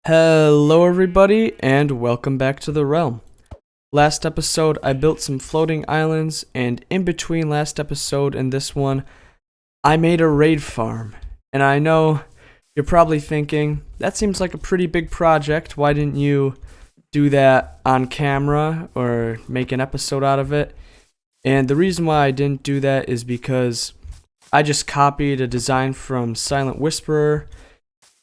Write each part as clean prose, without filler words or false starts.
Hello everybody and welcome back to the realm. Last episode I built some floating islands, and in between last episode and this one I made a raid farm. And I know you're probably thinking, that seems like a pretty big project, why didn't you do that on camera or make an episode out of it? And the reason why I didn't do that is because I just copied a design from Silent Whisperer,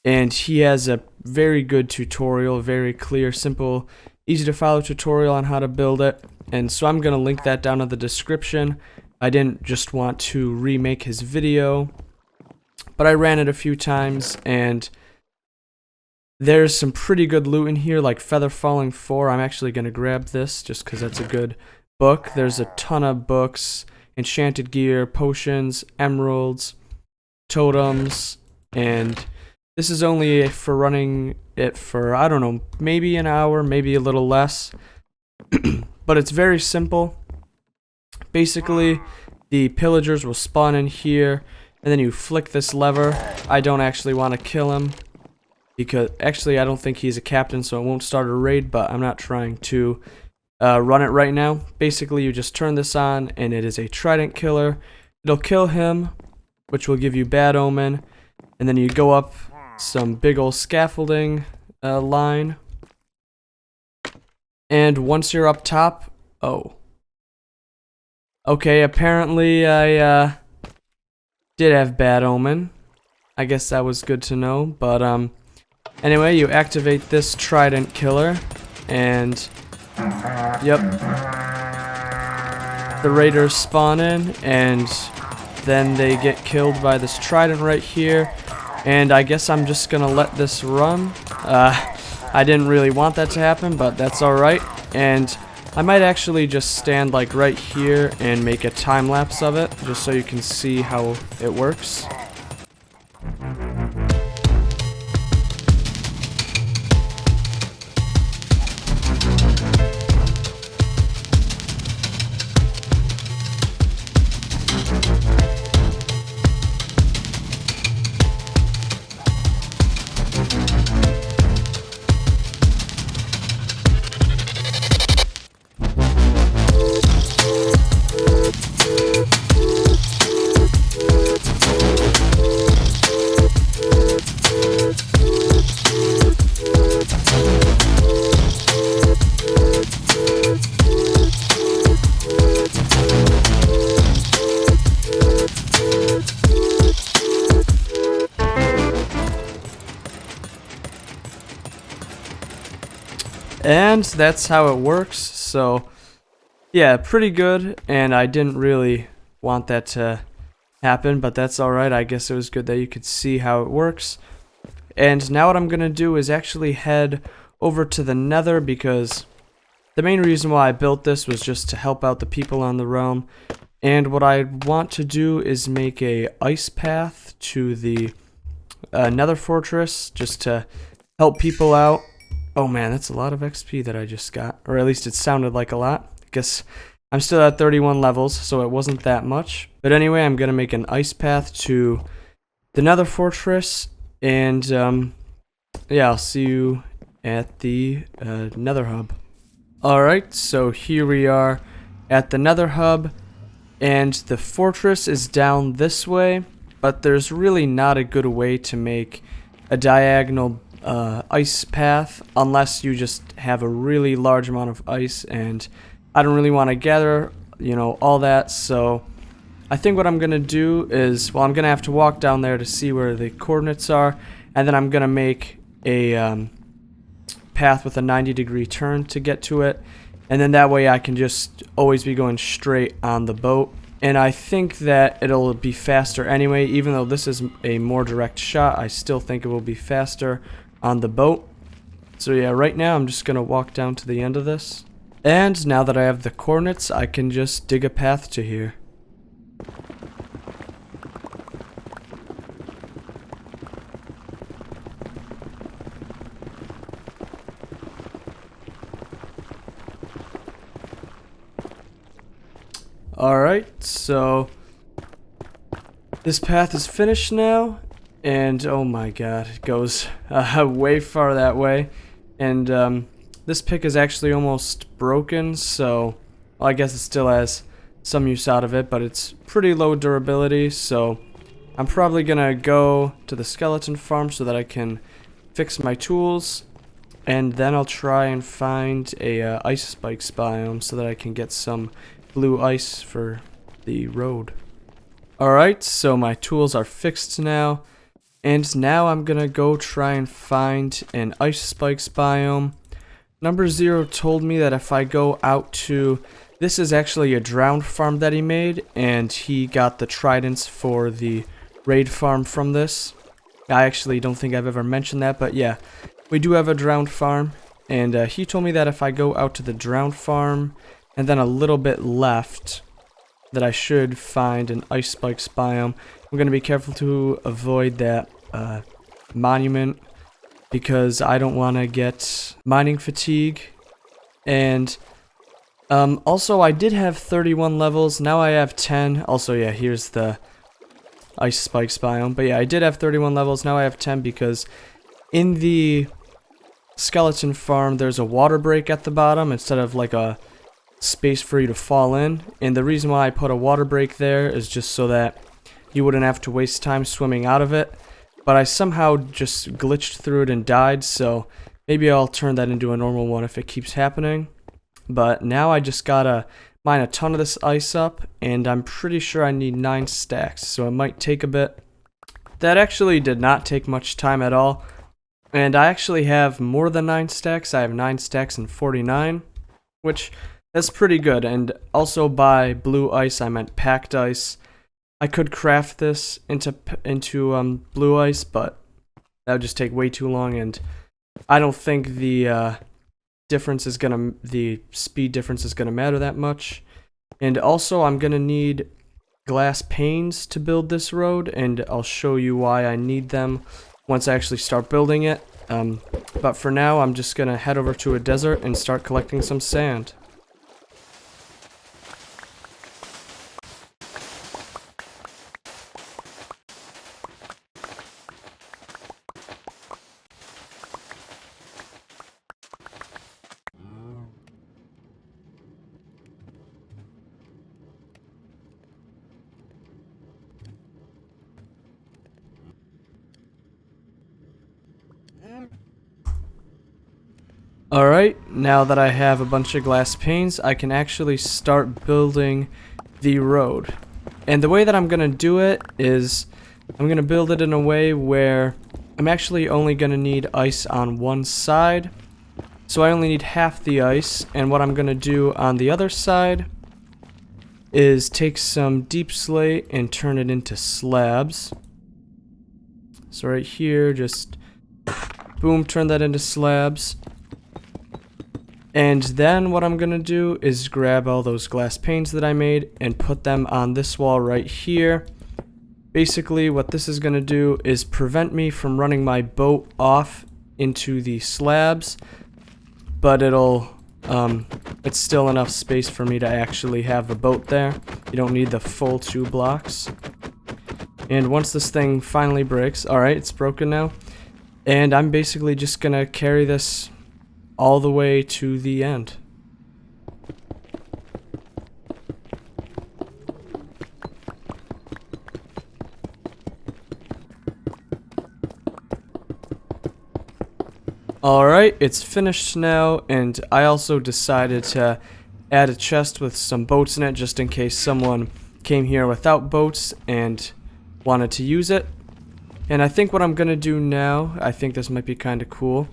and he has a very good tutorial, very clear, simple, easy to follow tutorial on how to build it. And so I'm going to link that down in the description. I didn't just want to remake his video, but I ran it a few times, and there's some pretty good loot in here, like Feather Falling 4. I'm actually going to grab this just because that's a good book. There's a ton of books, enchanted gear, potions, emeralds, totems, and this is only for running it for, I don't know, maybe an hour, maybe a little less. But it's very simple. Basically, the pillagers will spawn in here, and then you flick this lever. I don't actually want to kill him, because actually I don't think he's a captain, so it won't start a raid, but I'm not trying to run it right now. Basically, you just turn this on, and it is a trident killer. It'll kill him, which will give you bad omen, and then you go up some big old scaffolding line, and once you're up top, okay, apparently I did have bad omen. I guess that was good to know, but anyway, you activate this trident killer, and yep, the raiders spawn in, and then they get killed by this trident right here. And I guess I'm just gonna let this run. I didn't really want that to happen, but that's alright. And I might actually just stand like right here and make a time lapse of it, just so you can see how it works. And that's how it works. So yeah, pretty good, and I didn't really want that to happen, but that's alright. I guess it was good that you could see how it works. And now what I'm gonna do is actually head over to the Nether, because the main reason why I built this was just to help out the people on the realm. And what I want to do is make a ice path to the Nether Fortress, just to help people out. Oh man, that's a lot of XP that I just got, or at least it sounded like a lot. I guess I'm still at 31 levels, so it wasn't that much. But anyway, I'm gonna make an ice path to the Nether Fortress, and yeah, I'll see you at the Nether Hub. Alright, so here we are at the Nether Hub, and the fortress is down this way, but there's really not a good way to make a diagonal ice path unless you just have a really large amount of ice, and I don't really want to gather, you know, all that. So I think what I'm gonna do is, well, I'm gonna have to walk down there to see where the coordinates are, and then I'm gonna make a path with a 90-degree turn to get to it, and then that way I can just always be going straight on the boat. And I think that it'll be faster anyway. Even though this is a more direct shot, I still think it will be faster on the boat. So yeah, right now I'm just gonna walk down to the end of this, and now that I have the coordinates, I can just dig a path to here. Alright, so this path is finished now, And oh my god, it goes way far that way. And this pick is actually almost broken, so well, I guess it still has some use out of it, but it's pretty low durability, so I'm probably gonna go to the skeleton farm so that I can fix my tools, and then I'll try and find a ice spikes biome so that I can get some blue ice for the road. Alright, so my tools are fixed now, and now I'm gonna go try and find an ice spikes biome. Number 0 told me that if I go out to... This is actually a drowned farm that he made, and he got the tridents for the raid farm from this. I actually don't think I've ever mentioned that, but yeah, we do have a drowned farm, and he told me that if I go out to the drowned farm and then a little bit left, that I should find an ice spikes biome. I'm going to be careful to avoid that monument because I don't want to get mining fatigue. And also I did have 31 levels, now I have 10. Also, yeah, here's the ice spikes biome. But yeah, I did have 31 levels, now I have 10 because in the skeleton farm there's a water break at the bottom instead of like a space for you to fall in. And the reason why I put a water break there is just so that you wouldn't have to waste time swimming out of it. But I somehow just glitched through it and died, so maybe I'll turn that into a normal one if it keeps happening. But now I just gotta mine a ton of this ice up, and I'm pretty sure I need 9 stacks, so it might take a bit. That actually did not take much time at all, and I actually have more than 9 stacks. I have 9 stacks and 49, which that's pretty good. And also by blue ice, I meant packed ice. I could craft this into blue ice, but that would just take way too long, and I don't think the speed difference is gonna matter that much. And also I'm gonna need glass panes to build this road, and I'll show you why I need them once I actually start building it. But for now I'm just gonna head over to a desert and start collecting some sand. Alright, now that I have a bunch of glass panes, I can actually start building the road. And the way that I'm gonna do it is I'm gonna build it in a way where I'm actually only gonna need ice on one side. So I only need half the ice, and what I'm gonna do on the other side is take some deep slate and turn it into slabs. So right here, just boom, turn that into slabs. And then what I'm gonna do is grab all those glass panes that I made and put them on this wall right here. Basically what this is gonna do is prevent me from running my boat off into the slabs, but it's still enough space for me to actually have the boat there. You don't need the full 2 blocks. And once this thing finally breaks, alright, it's broken now, and I'm basically just gonna carry this all the way to the end. Alright, it's finished now, and I also decided to add a chest with some boats in it just in case someone came here without boats and wanted to use it. And I think what I'm gonna do now, I think this might be kinda cool,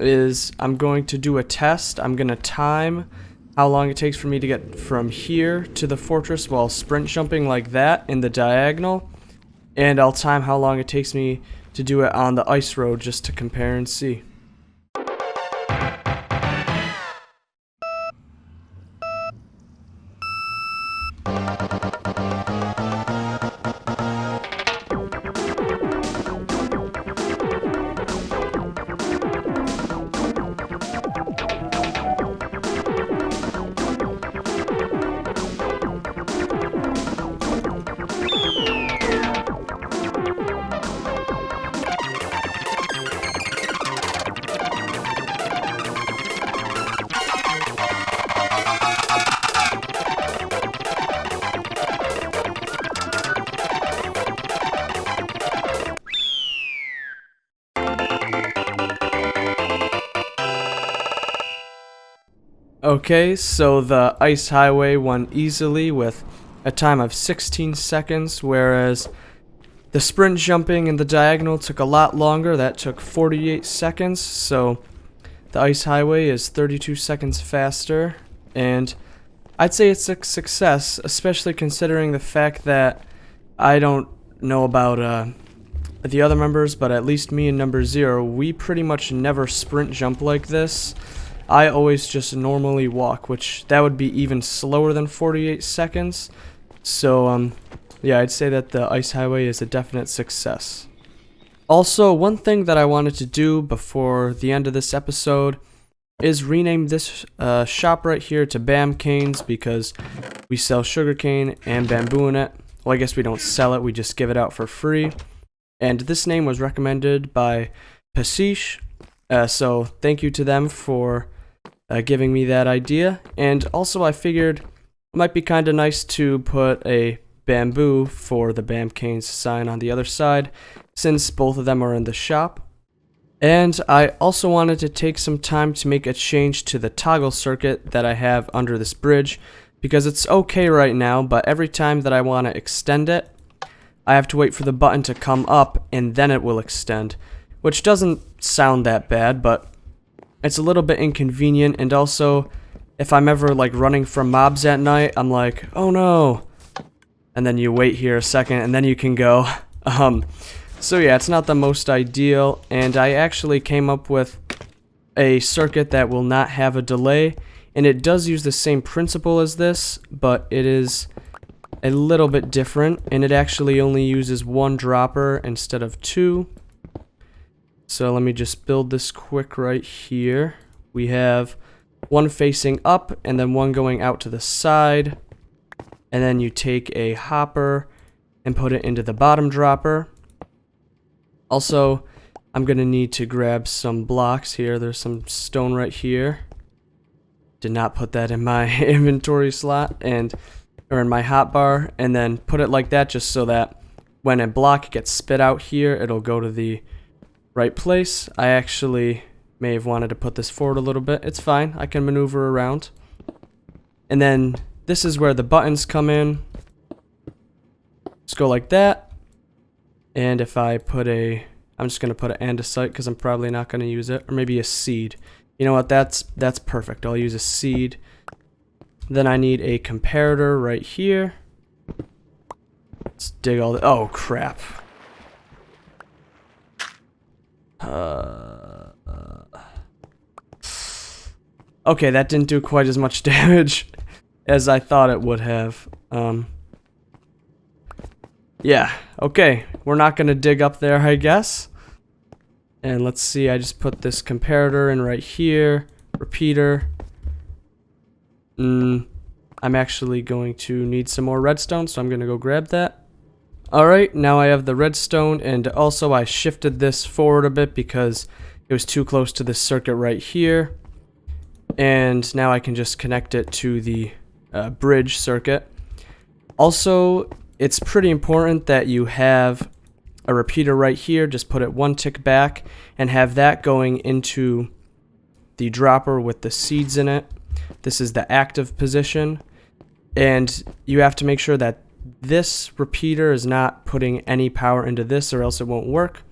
is I'm going to do a test. I'm gonna time how long it takes for me to get from here to the fortress while sprint jumping like that in the diagonal, and I'll time how long it takes me to do it on the ice road just to compare and see. Okay, so the ice highway won easily with a time of 16 seconds, whereas the sprint jumping and the diagonal took a lot longer. That took 48 seconds, so the ice highway is 32 seconds faster, and I'd say it's a success, especially considering the fact that I don't know about the other members, but at least me and number 0, we pretty much never sprint jump like this. I always just normally walk, which that would be even slower than 48 seconds. So, yeah, I'd say that the ice highway is a definite success. Also, one thing that I wanted to do before the end of this episode is rename this shop right here to Bam Canes, because we sell sugarcane and bamboo in it. Well, I guess we don't sell it, we just give it out for free. And this name was recommended by Pasish, so thank you to them for giving me that idea. And also I figured it might be kind of nice to put a bamboo for the Bam Canes sign on the other side, since both of them are in the shop. And I also wanted to take some time to make a change to the toggle circuit that I have under this bridge, because it's okay right now, but every time that I want to extend it, I have to wait for the button to come up and then it will extend, which doesn't sound that bad, but it's a little bit inconvenient. And also, if I'm ever like running from mobs at night, I'm like, oh no, and then you wait here a second and then you can go. So yeah, it's not the most ideal, and I actually came up with a circuit that will not have a delay, and it does use the same principle as this, but it is a little bit different, and it actually only uses 1 dropper instead of 2. So let me just build this quick right here. We have 1 facing up and then 1 going out to the side, and then you take a hopper and put it into the bottom dropper. Also, I'm gonna need to grab some blocks here. There's some stone right here. Did not put that in my inventory slot, or in my hotbar, and then put it like that just so that when a block gets spit out here, it'll go to the right place. I actually may have wanted to put this forward a little bit. It's fine, I can maneuver around. And then this is where the buttons come in. Let's go like that. And if I put I'm just gonna put an andesite because I'm probably not gonna use it, or maybe a seed. You know what, that's perfect. I'll use a seed. Then I need a comparator right here. Let's dig all the... Oh, crap. Okay, that didn't do quite as much damage as I thought it would have. Yeah, okay. We're not going to dig up there, I guess. And let's see, I just put this comparator in right here. Repeater. I'm actually going to need some more redstone, so I'm going to go grab that. Alright, now I have the redstone, and also I shifted this forward a bit because it was too close to this circuit right here. And now I can just connect it to the bridge circuit. Also, it's pretty important that you have a repeater right here. Just put it 1 tick back and have that going into the dropper with the seeds in it. This is the active position, and you have to make sure that this repeater is not putting any power into this, or else it won't work.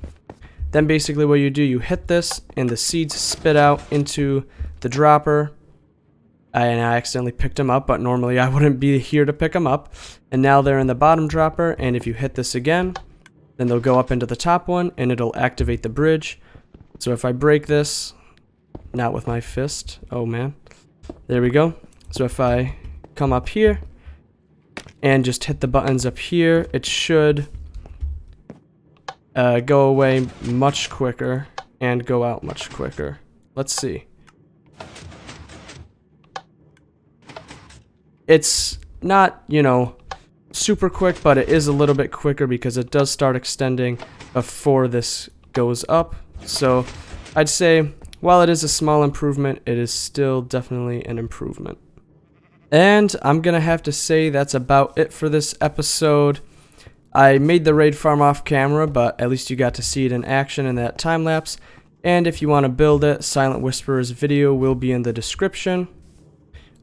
Then basically what you do, you hit this and the seeds spit out into the dropper. And I accidentally picked them up, but normally I wouldn't be here to pick them up. And now they're in the bottom dropper, and if you hit this again, then they'll go up into the top one and it'll activate the bridge. So if I break this, not with my fist, oh man, there we go. So if I come up here and just hit the buttons up here, it should go away much quicker and go out much quicker. Let's see. It's not, you know, super quick, but it is a little bit quicker because it does start extending before this goes up. So I'd say while it is a small improvement, it is still definitely an improvement. And I'm gonna have to say that's about it for this episode. I made the raid farm off camera, but at least you got to see it in action in that time lapse. And if you want to build it, Silent Whisperer's video will be in the description.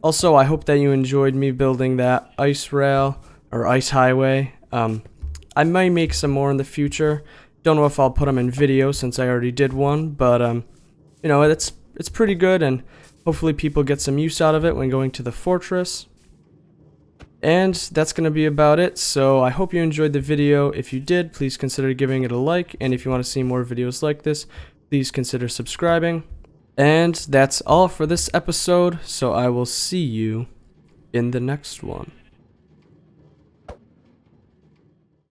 Also, I hope that you enjoyed me building that ice rail or ice highway. I might make some more in the future. Don't know if I'll put them in video since I already did one, but you know, it's pretty good, and hopefully people get some use out of it when going to the fortress. And that's going to be about it, so I hope you enjoyed the video. If you did, please consider giving it a like, and if you want to see more videos like this, please consider subscribing. And that's all for this episode, so I will see you in the next one.